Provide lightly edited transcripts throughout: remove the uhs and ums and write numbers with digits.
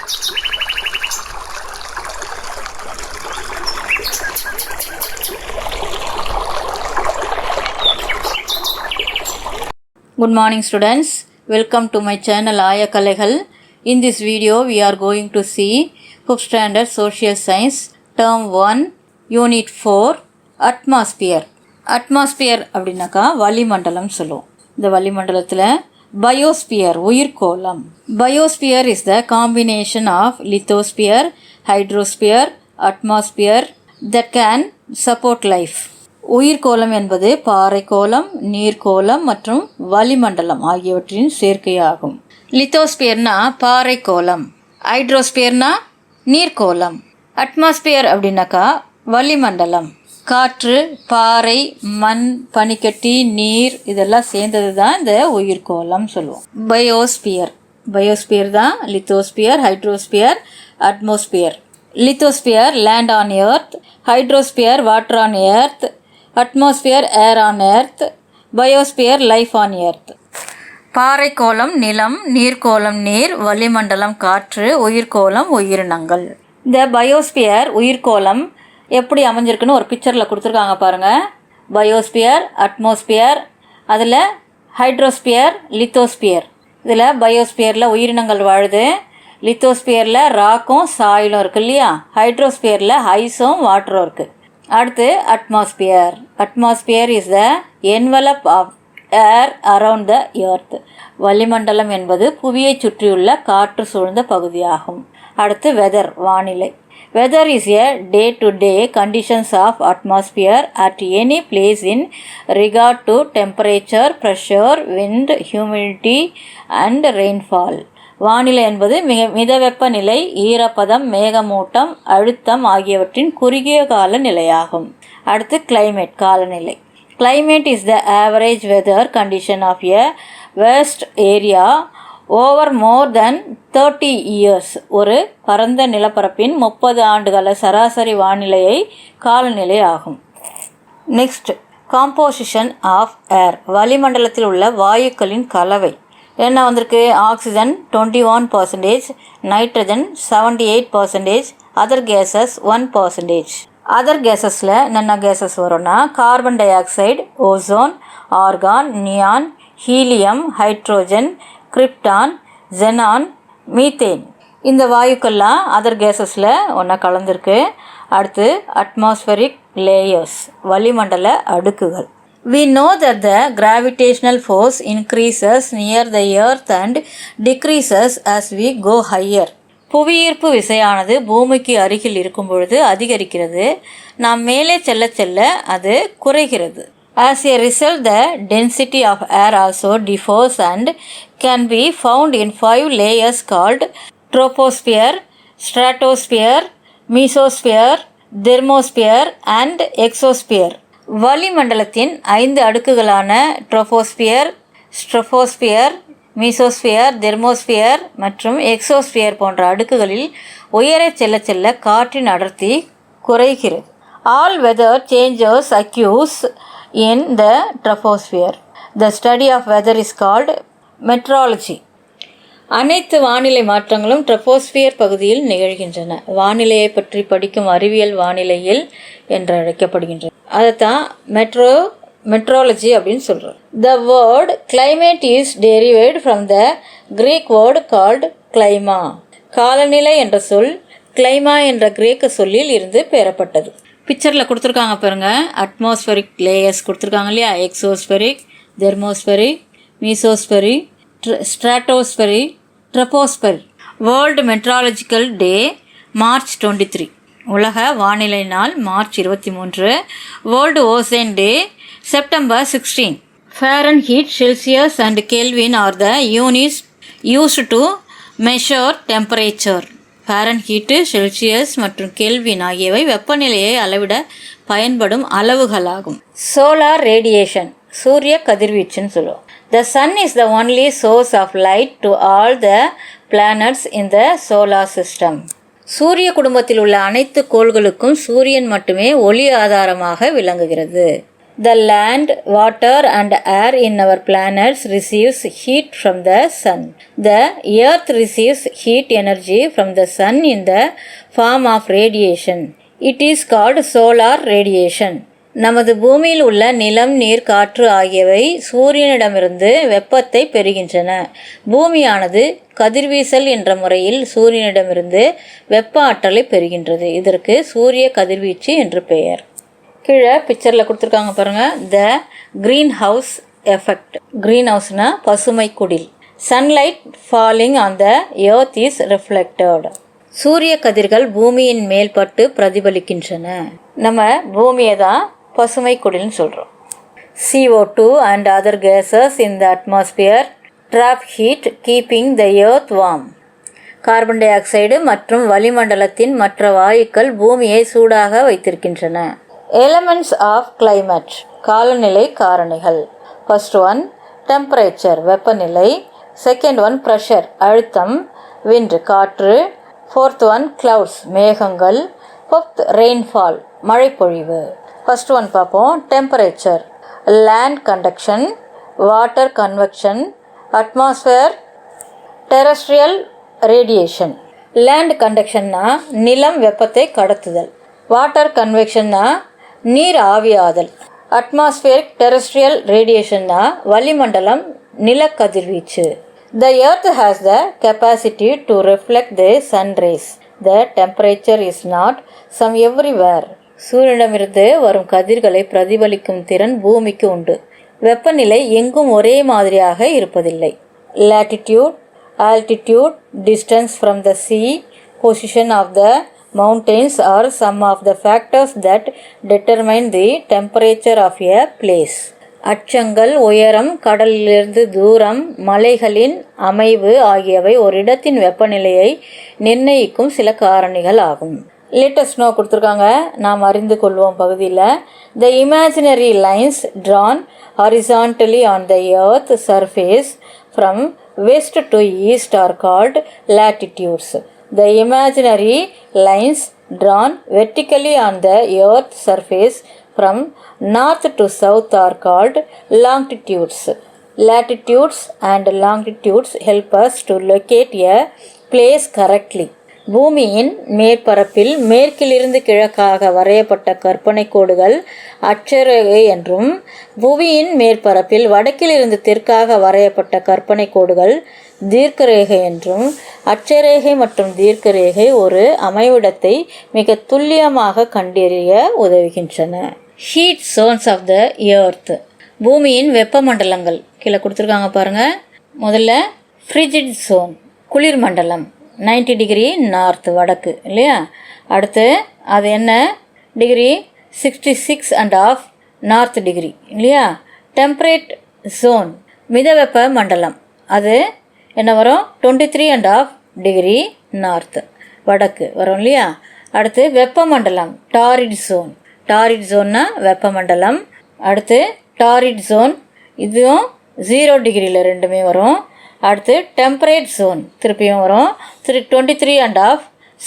Good morning students, welcome to my channel Ayakalegal. In this video we are going to see 5th standard social science term 1 unit 4 atmosphere. Atmosphere அப்படின்னாக்கா வளிமண்டலம் சொல்லுவோம். இந்த வளிமண்டலத்தில் biosphere உயிர்கோளம். Biosphere is the combination of lithosphere, hydrosphere, atmosphere that can support life. உயிர்கோளம் என்பது பாறைக்கோளம், நீர்க்கோளம் மற்றும் வளிமண்டலம் ஆகியவற்றின் சேர்க்கையாகும். லித்தோஸ்பியர்னா பாறைக்கோளம், ஹைட்ரோஸ்பியர்னா நீர்க்கோளம், அட்மாஸ்பியர் அப்படின்னாக்கா வளிமண்டலம். காற்று, பாறை, மண், பனிக்கட்டி, நீர் இதெல்லாம் சேர்ந்தது தான் இந்த உயிர்கோளம் சொல்லுவோம். பயோஸ்பியர் தான் lithosphere, hydrosphere, atmosphere. Lithosphere land on earth, hydrosphere water on earth, atmosphere air on earth, biosphere life on earth. பாறைக்கோளம் நிலம், நீர்க்கோளம் நீர், வளிமண்டலம் காற்று, உயிர்கோளம் உயிரினங்கள். இந்த பயோஸ்பியர் உயிர்கோளம் எப்படி அமைஞ்சிருக்குன்னு ஒரு பிக்சரில் கொடுத்துருக்காங்க பாருங்கள். பயோஸ்பியர், அட்மாஸ்பியர், அதில் ஹைட்ரோஸ்பியர், லித்தோஸ்பியர். இதில் பயோஸ்பியரில் உயிரினங்கள் வாழுது, லித்தோஸ்பியரில் ராக்கும் சாயிலும் இருக்குது இல்லையா, ஹைட்ரோஸ்பியரில் ஐஸும் வாட்டரும் இருக்குது. அடுத்து atmosphere is the envelope of air around the earth. வளிமண்டலம் என்பது புவியை சுற்றியுள்ள காற்று சூழ்ந்த பகுதியாகும். அடுத்து வானிலை. Weather is a day to day conditions of atmosphere at any place in regard to temperature, pressure, wind, humidity and rainfall. வானிலை என்பது மிதவெப்ப நிலை, ஈரப்பதம், மேகமூட்டம், அழுத்தம் ஆகியவற்றின் குறுகிய கால நிலையாகும். அடுத்து காலநிலை. Climate is the average weather condition of a vast area over more than 30 years. ஒரு பரந்த நிலப்பரப்பின் 30 ஆண்டுகால சராசரி வானிலையை காலநிலை ஆகும். Next, composition of air. வளிமண்டலத்தில் உள்ள வாயுக்களின் கலவை என்ன வந்திருக்கு? Oxygen 21%, nitrogen 78%, other gases 1%. Other கேஸஸில் என்னென்ன கேஸஸ் வரும்னா carbon di oxide, ozone, argon, neon, helium, hydrogen, krypton, xenon, methane. இந்த வாயுக்கள்லாம் அதர் கேஸஸில் ஒன்றா கலந்துருக்கு. அடுத்து அட்மாஸ்பரிக் லேயர்ஸ், வளிமண்டல அடுக்குகள். We know that the gravitational force increases near the earth and decreases as we go higher. புவியீர்ப்பு விசையானது பூமிக்கு அருகில் இருக்கும் பொழுது அதிகரிக்கிறது, நாம் மேலே செல்ல செல்ல அது குறைகிறது. As a result, the density of air also differs and can be found in 5 layers called troposphere, stratosphere, mesosphere, thermosphere and exosphere. வளிமண்டலத்தின் 5 அடுக்குகளான ட்ரோபோஸ்பியர், ஸ்ட்ரஃபோஸ்பியர், மீசோஸ்பியர், தெர்மோஸ்பியர் மற்றும் எக்ஸோஸ்பியர் போன்ற அடுக்குகளில் உயர செல்ல செல்ல காற்றின் அடர்த்தி குறைகிறது. All weather changes occurs in the troposphere. The study of weather is called meteorology. அனைத்து வானிலை மாற்றங்களும் ட்ரோபோஸ்பியர் பகுதியில் நிகழ்கின்றன. வானிலையை பற்றி படிக்கும் அறிவியல் வானிலையில் என்று அழைக்கப்படுகின்றன. அதைத்தான் மெட்ராலஜி அப்படின்னு சொல்கிறோம். The word climate is derived from the Greek word called klima. காலநிலை என்ற சொல் கிளைமா என்ற கிரேக்க சொல்லில் இருந்து பெறப்பட்டது. பிக்சரில் கொடுத்துருக்காங்க பாருங்கள். அட்மாஸ்பரிக் லேயர்ஸ் கொடுத்துருக்காங்க இல்லையா, exospheric, thermospheric, mesospheric, stratospheric, tropospheric. World meteorological day March 23. உலக வானிலை நாள் March 23. World ozone day September 16. Fahrenheit, Celsius and Kelvin are the units used to measure temperature. Fahrenheit, Celsius மற்றும் கெல்வின் ஆகியவை வெப்பநிலையை அளவிட பயன்படும் அளவுகளாகும். சோலார் ரேடியேஷன், சூரிய கதிர்வீச்சுன்னு சொல்லுவோம். The sun is the only source of light to all the planets in the solar system. சூரிய குடும்பத்தில் உள்ள அனைத்து கோள்களுக்கும் சூரியன் மட்டுமே ஒளி ஆதாரமாக விளங்குகிறது. The land, water and air in our planets receives heat from the sun. The earth receives heat energy from the sun in the form of radiation. It is called solar radiation. நமது பூமியில் உள்ள நிலம், நீர், காற்று ஆகியவை சூரியனிடமிருந்து வெப்பத்தை பெறுகின்றன. பூமியானது கதிர்வீசல் என்ற முறையில் சூரியனிடமிருந்து வெப்ப ஆற்றலை பெறுகின்றது. இதற்கு சூரிய கதிர்வீச்சு என்று பெயர். கீழே பிக்சரில் கொடுத்துருக்காங்க பாருங்கள். The greenhouse effect. க்ரீன் ஹவுஸ்னா பசுமை குடில். Sunlight falling on the earth is reflected. சூரிய கதிர்கள் பூமியின் மேல்பட்டு பிரதிபலிக்கின்றன. நம்ம பூமியை தான் பசுமை குடில்னு சொல்கிறோம். CO2 and other gases in the atmosphere trap heat keeping the earth warm. கார்பன் டை ஆக்சைடு மற்றும் வளிமண்டலத்தின் மற்ற வாயுக்கள் பூமியை சூடாக வைத்திருக்கின்றன. Elements of climate. காலநிலை காரணிகள். ஃபர்ஸ்ட் ஒன் டெம்பரேச்சர் வெப்பநிலை. செகண்ட் ஒன் ப்ரெஷர் அழுத்தம், விண்ட் காற்று. ஃபோர்த் ஒன் கிளவுட்ஸ் மேகங்கள். ஃபிஃப்த் ரெயின்ஃபால் மழைப்பொழிவு. ஃபர்ஸ்ட் ஒன் பார்ப்போம். Temperature. Land conduction, water convection, atmosphere, terrestrial radiation. Land கண்டக்ஷன்னா நிலம் வெப்பத்தை கடத்துதல். வாட்டர் கன்வெக்ஷன்னா நீர் ஆவியாதல். அட்மாஸ்பியரிக் டெரஸ்ட்ரியல் ரேடியேஷன்னா வளிமண்டலம் நிலக்கதிர்வீச்சு. The earth has the capacity to reflect the sun rays. The temperature is not some everywhere. சூரியனிடமிருந்து வரும் கதிர்களை பிரதிபலிக்கும் திறன் பூமிக்கு உண்டு. வெப்பநிலை எங்கும் ஒரே மாதிரியாக இருப்பதில்லை. latitude, altitude, distance from the sea, position of the mountains are some of the factors that determine the temperature of a place. அச்சங்கள், உயரம், கடலிலிருந்து தூரம், மலைகளின் அமைவு ஆகியவை ஒரு இடத்தின் வெப்பநிலையை நிர்ணயிக்கும் சில காரணிகள் ஆகும். லேட்டஸ்ட் நோ கொடுத்துருக்காங்க. நாம் அறிந்து கொள்வோம் பகுதியில். The imaginary lines drawn horizontally on the earth surface from west to east are called latitudes. The imaginary lines drawn vertically on the earth surface from north to south are called longitudes. Latitudes and longitudes help us to locate a place correctly. பூமியின் மேற்பரப்பில் மேற்கிலிருந்து கிழக்காக வரையப்பட்ட கற்பனை கோடுகள் அட்சரேகை என்றும், புவியின் மேற்பரப்பில் வடக்கிலிருந்து தெற்காக வரையப்பட்ட கற்பனை கோடுகள் தீர்க்கரேகை என்றும், அட்சரேகை மற்றும் தீர்க்கரேகை ஒரு அமைவிடத்தை மிக துல்லியமாக கண்டறிய உதவுகின்றன. Heat zones of the earth. பூமியின் வெப்பமண்டலங்கள் கீழே கொடுத்துருக்காங்க பாருங்கள். முதல்ல ஃப்ரிஜிட் ஜோன் குளிர் மண்டலம் 90 டிகிரி நார்த் வடக்கு இல்லையா. அடுத்து அது என்ன டிகிரி 66.5 நார்த் டிகிரி இல்லையா. டெம்பரேட் ஜோன் மிதவெப்ப மண்டலம் அது என்ன வரும் 23.5 டிகிரி நார்த் வடக்கு வரும் இல்லையா. அடுத்து வெப்பமண்டலம் டாரிட் ஜோன். டாரிட் ஜோன்னா வெப்பமண்டலம். அடுத்து டாரிட் ஜோன் இதுவும் 0 டிகிரியில் ரெண்டுமே வரும். அடுத்து டெம்பரேட் ஜோன் திருப்பியும் வரும் 23.5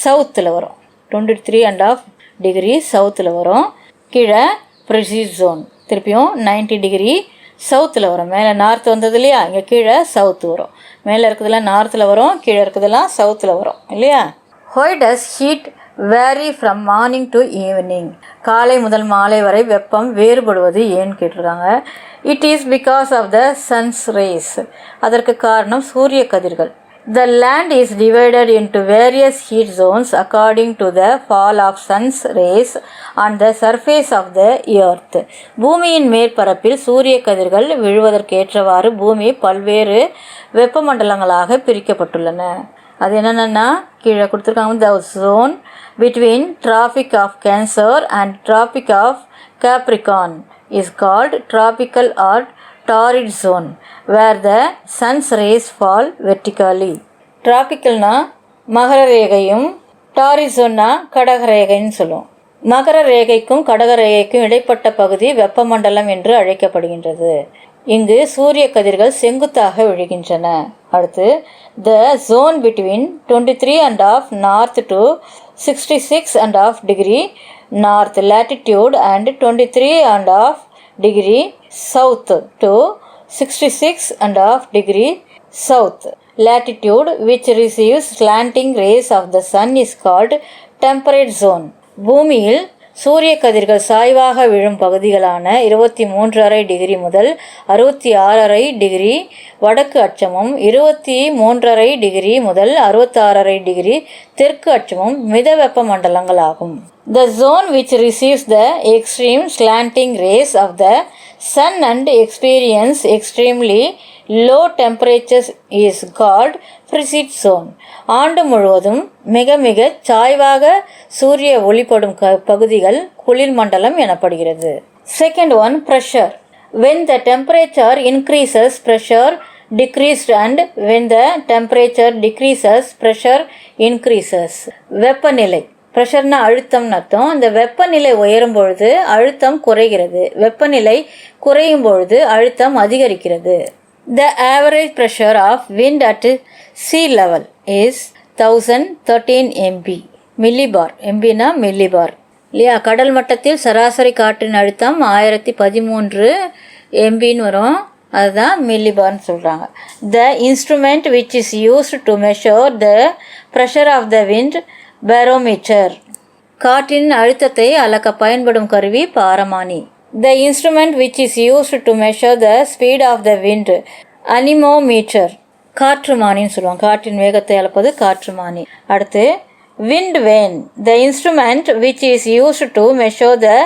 சவுத்தில் வரும். 23.5 டிகிரி சவுத்தில் வரும். கீழே ப்ரெசிட் ஜோன் திருப்பியும் 90 டிகிரி சவுத்தில் வரும். மேலே நார்த் வந்தது இல்லையா, இங்கே கீழே சவுத்து வரும். மேலே இருக்கிறதுலாம் நார்த்தில் வரும், கீழே இருக்கிறதெல்லாம் சவுத்தில் வரும் இல்லையா. Why does heat vary from morning to evening? காலை முதல் மாலை வரை வெப்பம் வேறுபடுவது ஏன்னு கேட்டிருக்காங்க. It is because of the sun's rays. அதற்கு காரணம் சூரிய கதிர்கள். The land is divided into various heat zones according to the fall of sun's rays on the surface of the earth. பூமியின் மேற்பரப்பில் சூரிய கதிர்கள் விழுவதற்கேற்றவாறு பூமி பல்வேறு வெப்பமண்டலங்களாக பிரிக்கப்பட்டுள்ளன. அது என்னென்னா கீழே கொடுத்துருக்காங்க. The zone between Tropic of Cancer and Tropic of Capricorn is called tropical or torrid zone where the sun's rays fall vertically. டிராபிக்கல்னா Makara ரேகையும் torrid ஜோன்னா கடக ரேகைன்னு சொல்லுவோம். மகர ரேகைக்கும் கடக ரேகைக்கும் இடைப்பட்ட பகுதி வெப்பமண்டலம் என்று அழைக்கப்படுகின்றது. இங்கு சூரிய கதிர்கள் செங்குத்தாக விழுகின்றன. அடுத்து the zone between 23.5 north to 66.5 degree north latitude and 23.5 degree south to 66.5 degree south. Latitude which receives slanting rays of the sun is called temperate zone. பூமியில் சூரிய கதிர்கள் சாய்வாக விழும் பகுதிகளான 23.5 டிகிரி முதல் 66.5 டிகிரி வடக்கு அச்சமும் 23.5 டிகிரி முதல் 66.5 டிகிரி தெற்கு அச்சமும் மிதவெப்ப மண்டலங்களாகும். The zone which receives the extreme slanting rays of the sun and experience extremely low temperatures is called presite zone. ஆண்டு முழுவதும் மிக மிக சாய்வாக சூரிய ஒளிப்படும் பகுதிகள் குளிர் மண்டலம் எனப்படுகிறது. Second one, pressure. When the temperature increases, pressure decreased, and when the temperature decreases, pressure increases. வெப்பநிலை. ப்ரெஷர்னா அழுத்தம்னு அர்த்தம். அந்த வெப்பநிலை உயரும் பொழுது அழுத்தம் குறைகிறது, வெப்பநிலை குறையும் பொழுது அழுத்தம் அதிகரிக்கிறது. The average pressure of wind at sea level is 1013 MB. Millibar. MBனா மில்லிபார் இல்லையா? கடல் மட்டத்தில் சராசரி காற்றின் அழுத்தம் 1013 MBன்னு வரும். அதுதான் மில்லிபார்னு சொல்கிறாங்க. The instrument which is used to measure the pressure of the wind, barometer. காற்றின் அழுத்தத்தை அளக்க பயன்படும் கருவி பாரமானி. The instrument which is used to measure the speed of the wind, anemometer. காற்றுமானின்னு சொல்லுவாங்க. காற்றின் வேகத்தை அளப்பது காற்றுமானி. அடுத்து wind vane. The instrument which is used to measure the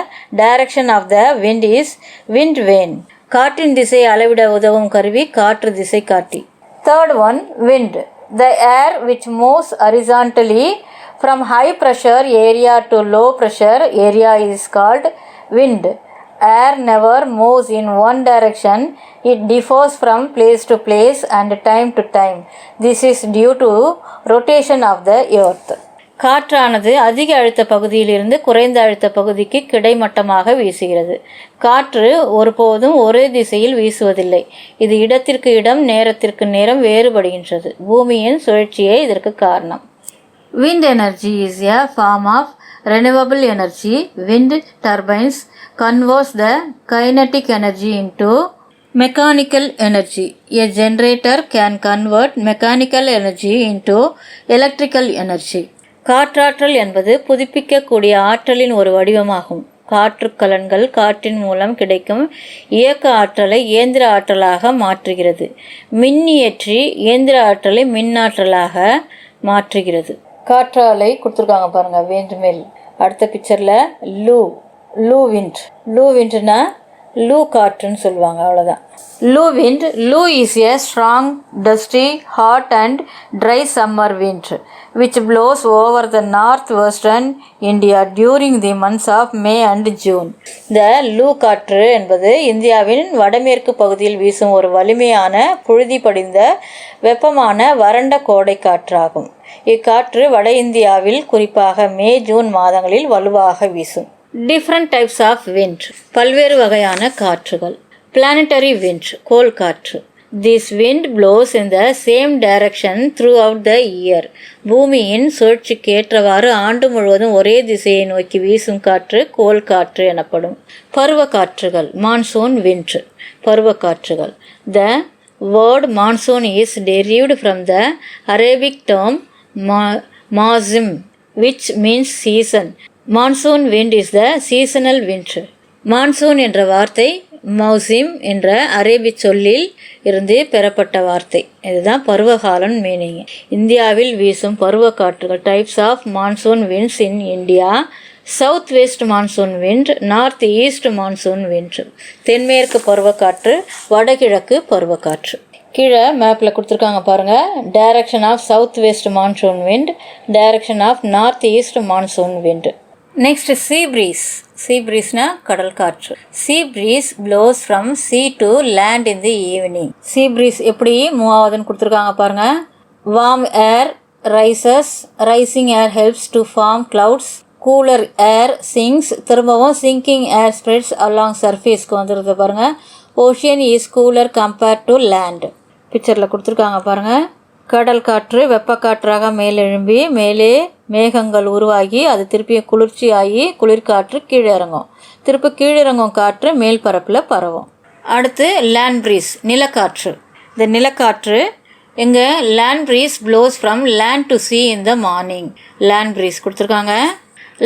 direction of the wind is wind vane. காற்றின் திசையை அளவிட உதவும் கருவி காற்று திசை காட்டி. Third one, wind. The air which moves horizontally from high pressure area to low pressure area is called wind. Air never moves in one direction. It differs from place to place and time to time. This is due to rotation of the earth. காற்றானது அதிக அழுத்த பகுதியிலிருந்து குறைந்த அழுத்த பகுதிக்கு கிடைமட்டமாக வீசுகிறது. காற்று ஒருபோதும் ஒரே திசையில் வீசுவதில்லை. இது இடத்திற்கு இடம், நேரத்திற்கு நேரம் வேறுபடுகின்றது. பூமியின் சுழற்சியே இதற்கு காரணம். Wind energy is a form of renewable energy. Wind turbines converts the kinetic energy into mechanical energy. A generator can convert mechanical energy into electrical energy. காற்றாற்றல் என்பது புதுப்பிக்கக்கூடிய ஆற்றலின் ஒரு வடிவமாகும். காற்று கலன்கள் காற்றின் மூலம் கிடைக்கும் இயக்க ஆற்றலை இயந்திர ஆற்றலாக மாற்றுகிறது. மின்னியற்றி இயந்திர ஆற்றலை மின்னாற்றலாக மாற்றுகிறது. காற்றாலை கொடுத்துருக்காங்க பாருங்க, விண்ட் மில். அடுத்த பிக்சரில் லூ விண்ட்னா லூ காற்றுன்னு சொல்லுவாங்க, அவ்வளோதான். Loo wind. Loo is a strong, dusty, hot and dry summer wind which blows over the northwestern India during the months of May and June. இந்த லூ காற்று என்பது இந்தியாவின் வடமேற்கு பகுதியில் வீசும் ஒரு வலிமையான புழுதி படிந்த வெப்பமான வறண்ட கோடை காற்றாகும். இக்காற்று வட இந்தியாவில் குறிப்பாக மே ஜூன் மாதங்களில் வலுவாக வீசும். Different types of wind. பல்வேறு வகையான காற்றுகள். பிளானட்டரி விண்ட், கோள் காற்று. This wind blows in the same direction throughout the year. பூமியின் சுழற்சிக்கு ஏற்றவாறு ஆண்டு முழுவதும் ஒரே திசையை நோக்கி வீசும் காற்று கோள் காற்று எனப்படும். பருவ காற்றுகள். Monsoon wind. பருவ காற்றுகள். The word monsoon is derived from the Arabic term mawsim, which means season. Monsoon wind is the seasonal wind. Monsoon என்ற வார்த்தை மௌசிம் என்ற அரேபி சொல்லில் இருந்து பெறப்பட்ட வார்த்தை. இதுதான் பருவகாலன் மீனிங். இந்தியாவில் வீசும் பருவ காற்றுகள். Types of monsoon winds in India. South west monsoon wind, north east monsoon wind. தென்மேற்கு பருவக்காற்று, வடகிழக்கு பருவக்காற்று. கீழே மேப்பில் கொடுத்துருக்காங்க பாருங்கள். Direction of south west monsoon wind, direction of north east monsoon wind. Next sea breeze. Sea ப்ரீஸ்னா கடல் காற்று. Sea breeze blows from sea to land in the evening. Sea breeze எப்படி மூவ் ஆகுதுன்னு கொடுத்துருக்காங்க பாருங்கள். Warm air rises, rising air helps to form clouds. Cooler air sinks, திரும்பவும் sinking air spreads along சர்ஃபேஸ்க்கு வந்துடுது பாருங்கள். Ocean is cooler compared to land. பிக்சரில் கொடுத்துருக்காங்க பாருங்கள். கடல் காற்று வெப்பக்காற்றாக மேலெழும்பி மேலே மேகங்கள் உருவாகி அது திருப்பி குளிர்ச்சியாகி குளிர்காற்று கீழே இறங்கும். திருப்பி கீழிறங்கும் காற்று மேல் பரப்பில் பரவும். அடுத்து லேண்ட் ப்ரீஸ், நிலக்காற்று. இந்த நிலக்காற்று எங்கே land breeze blows from land to sea in the morning. Land breeze கொடுத்துருக்காங்க.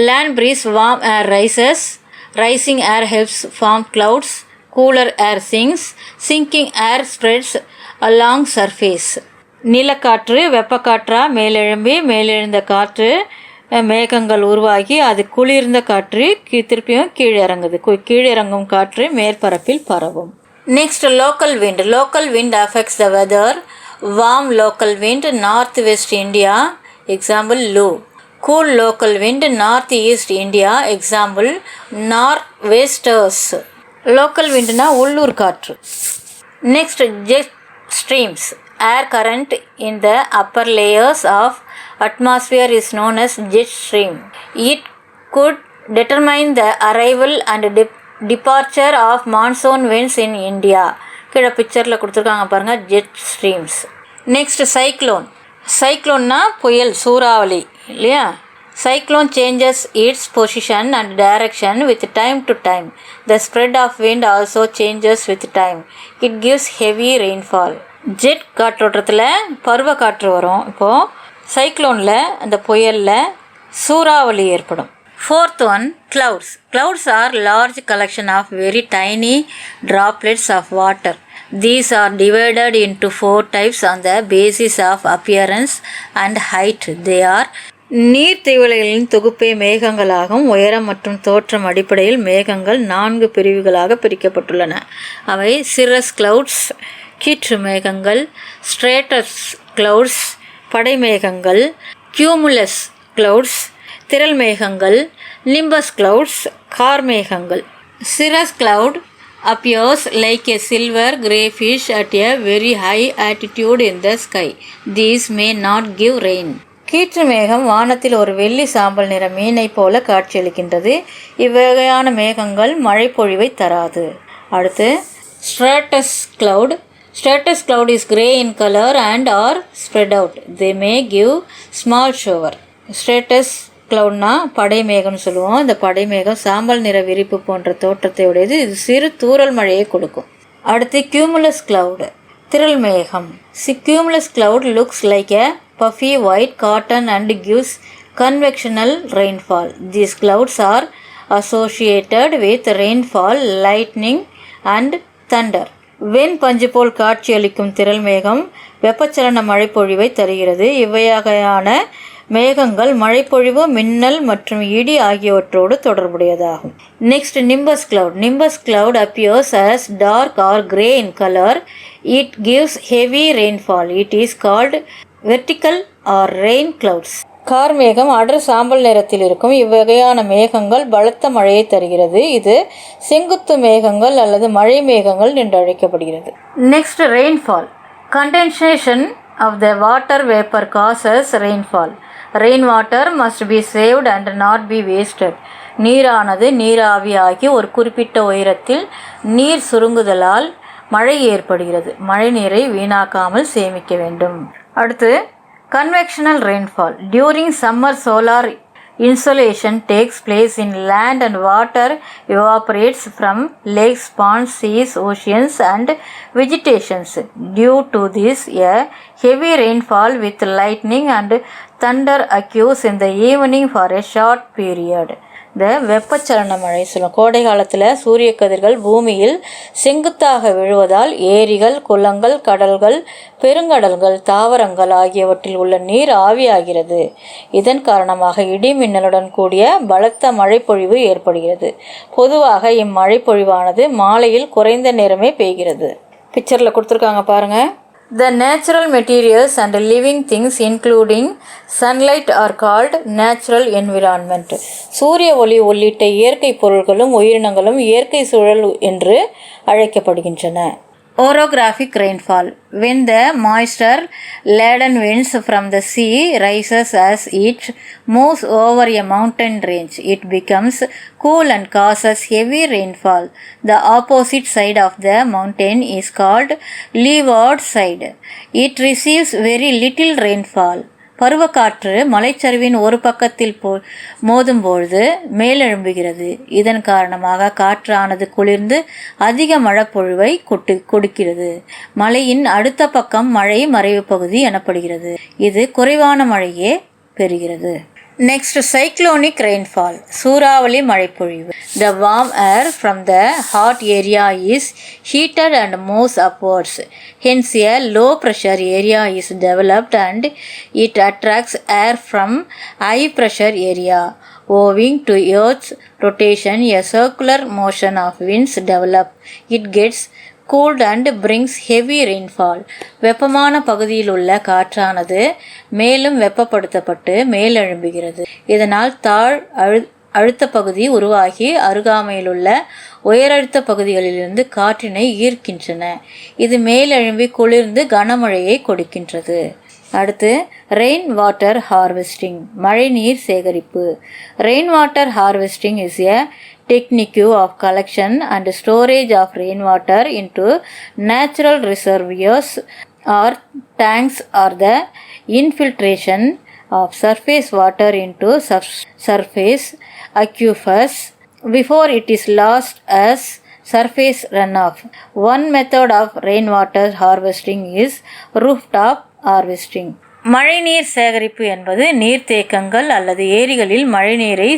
Land breeze warm air rises, rising air helps form clouds, cooler air sinks, sinking air spreads along surface. நிலக்காற்று வெப்பக்காற்றா மேலெழும்பி மேலெழுந்த காற்று மேகங்கள் உருவாகி அது குளிர்ந்த காற்று திருப்பியும் கீழே இறங்குது. கீழிறங்கும் காற்று மேற்பரப்பில் பரவும். Next local wind. Local wind affects the weather. Warm local wind north west India, example loo. Cool local wind north east India, example north westers. Local விண்ட்னா உள்ளூர் காற்று. Next jet streams. Air current in the upper layers of atmosphere is known as jet stream. It could determine the arrival and departure of monsoon winds in India. கீழே பிக்சரில் கொடுத்துருக்காங்க பாருங்கள், jet streams. Next cyclone. சைக்ளோன்னா புயல், சூறாவளி இல்லையா. Cyclone changes its position and direction with time to time. The spread of wind also changes with time. It gives heavy rainfall. Jet காற்றோட்டத்தில் பருவ காற்று வரும். இப்போது சைக்ளோனில் அந்த புயலில் சூறாவளி ஏற்படும். Fourth one clouds. Clouds are large collection of very tiny droplets of water. These are divided into 4 types on the basis of appearance and height. They are நீர்த்திவளைகளின் தொகுப்பே மேகங்களாகும். உயரம் மற்றும் தோற்றம் அடிப்படையில் மேகங்கள் 4 பிரிவுகளாக பிரிக்கப்பட்டுள்ளன. அவை சிரஸ் கிளவுட்ஸ், கீற்று மேகங்கள், ஸ்ட்ரேட்டஸ் கிளவுட்ஸ், படைமேகங்கள், கியூமுலஸ் கிளவுட்ஸ், திரள் மேகங்கள், நிம்பஸ் கிளவுட்ஸ், கார்மேகங்கள். Cirrus cloud appears like a silver grey fish at a very high altitude in the sky. These may not give rain. கீற்று மேகம் வானத்தில் ஒரு வெள்ளி சாம்பல் நிற மீனை போல காட்சியளிக்கின்றது. இவ்வகையான மேகங்கள் மழை பொழிவை தராது. அடுத்து stratus cloud. Stratus cloud is grey in color and are spread out. They may give small shower. Stratus cloudனா படைமேகம்னு சொல்லுவோம். இந்த படைமேகம் சாம்பல் நிற விரிப்பு போன்ற தோற்றத்தை உடையது. இது சிறு தூறல் மழையை கொடுக்கும். அடுத்து cumulus cloud, திரள் மேகம். Cumulus cloud looks like a puffy white cotton and gives convectional rainfall. These clouds are associated with rainfall, lightning and thunder. வெண் பஞ்சு போல் காட்சியளிக்கும் திரள் மேகம் வெப்பச்சலன மழைப்பொழிவை தருகிறது. இவ்வகையான மேகங்கள் மழைப்பொழிவு, மின்னல் மற்றும் இடி ஆகியவற்றோடு தொடர்புடையதாகும். Next nimbus cloud. Nimbus cloud appears as dark or grey in color. It gives heavy rainfall. It is called vertical or rain clouds. கார்மேகம் அடர் சாம்பல் நிறத்தில் இருக்கும். இவ்வகையான மேகங்கள் பலத்த மழையை தருகிறது. இது செங்குத்து மேகங்கள் அல்லது மழை மேகங்கள் என்று அழைக்கப்படுகிறது. Next rainfall. Condensation of the water vapour causes rainfall. Rain water must be saved and not be wasted. நீரானது நீராவியாகி ஒரு குறிப்பிட்ட உயரத்தில் நீர் சுருங்குதலால் மழை ஏற்படுகிறது. மழை நீரை வீணாக்காமல் சேமிக்க வேண்டும். அடுத்து convectional rainfall. During summer, solar insolation takes place in land and water evaporates from lakes, ponds, seas, oceans and vegetations. Due to this, a heavy rainfall with lightning and thunder occurs in the evening for a short period. இந்த வெப்பச்சலன மழை சொல்லும். கோடை காலத்தில் சூரிய கதிர்கள் பூமியில் செங்குத்தாக விழுவதால் ஏரிகள், குளங்கள், கடல்கள், பெருங்கடல்கள், தாவரங்கள் ஆகியவற்றில் உள்ள நீர் ஆவியாகிறது. இதன் காரணமாக இடி மின்னலுடன் கூடிய பலத்த மழைப்பொழிவு ஏற்படுகிறது. பொதுவாக இம்மழைப்பொழிவானது மாலையில் குறைந்த நேரமே பெய்கிறது. பிக்சரில் கொடுத்துருக்காங்க பாருங்கள். The natural materials and living things including sunlight are called natural environment. சூரிய ஒளி உள்ளிட்ட இயற்கை பொருட்களும் உயிரினங்களும் இயற்கை சூழல் என்று அழைக்கப்படுகின்றன. Orographic rainfall. When the moisture-laden winds from the sea rises as it moves over a mountain range, it becomes cool and causes heavy rainfall. The opposite side of the mountain is called leeward side. It receives very little rainfall. பருவக்காற்று மலைச்சரிவின் ஒரு பக்கத்தில் மோதும்பொழுது மேலெழும்புகிறது. இதன் காரணமாக காற்றானது குளிர்ந்து அதிக மழைப்பொழிவை கொடுக்கிறது. மலையின் அடுத்த பக்கம் மழை மறைவு பகுதி எனப்படுகிறது. இது குறைவான மழையே பெறுகிறது. Next, cyclonic rainfall. சூறாவளி மழைப்பொழிவு. The warm air from the hot area is heated and moves upwards. Hence, a low pressure area is developed and it attracts air from high pressure area. Owing to Earth's rotation, a circular motion of winds develops. It gets cooled and brings heavy rainfall. வெப்பமான பகுதியில் உள்ள காற்றானது மேலும் வெப்பப்படுத்தப்பட்டு மேலெழும்புகிறது. இதனால் தாழ் அழுத்த பகுதி உருவாகி அருகாமையிலுள்ள உயரழுத்த பகுதிகளிலிருந்து காற்றினை ஈர்க்கின்றன. இது மேலெழும்பி குளிர்ந்து கனமழையை கொடுக்கின்றது. அடுத்து ரெயின் வாட்டர் ஹார்வெஸ்டிங், மழைநீர் சேகரிப்பு. Rain water harvesting is a technique of collection and storage of rainwater into natural reservoirs or tanks, or the infiltration of surface water into surface aquifers before it is lost as surface runoff. One method of rainwater harvesting is rooftop harvesting. மழைநீர் சேகரிப்பு என்பது நீர்த்தேக்கங்கள் அல்லது ஏரிகளில் மழைநீரை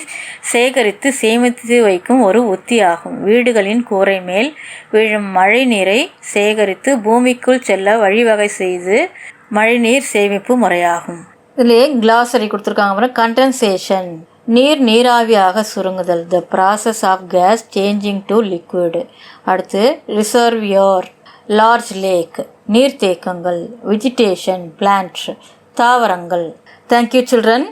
சேகரித்து சேமித்து வைக்கும் ஒரு உத்தி ஆகும். வீடுகளின் கூரை மேல் விழும் மழை நீரை சேகரித்து பூமிக்குள் செல்ல வழிவகை செய்து மழைநீர் சேமிப்பு முறையாகும். இதுலேயே கிளாஸரி கொடுத்துருக்காங்க. அப்புறம் கண்டென்சேஷன், நீராவியாக சுருங்குதல், the process of gas changing to liquid. அடுத்து ரிசர்வியர், லார்ஜ் லேக், நீர்த்தேக்கங்கள். வெஜிடேஷன், பிளான்ட், தாவரங்கள். Thank you children.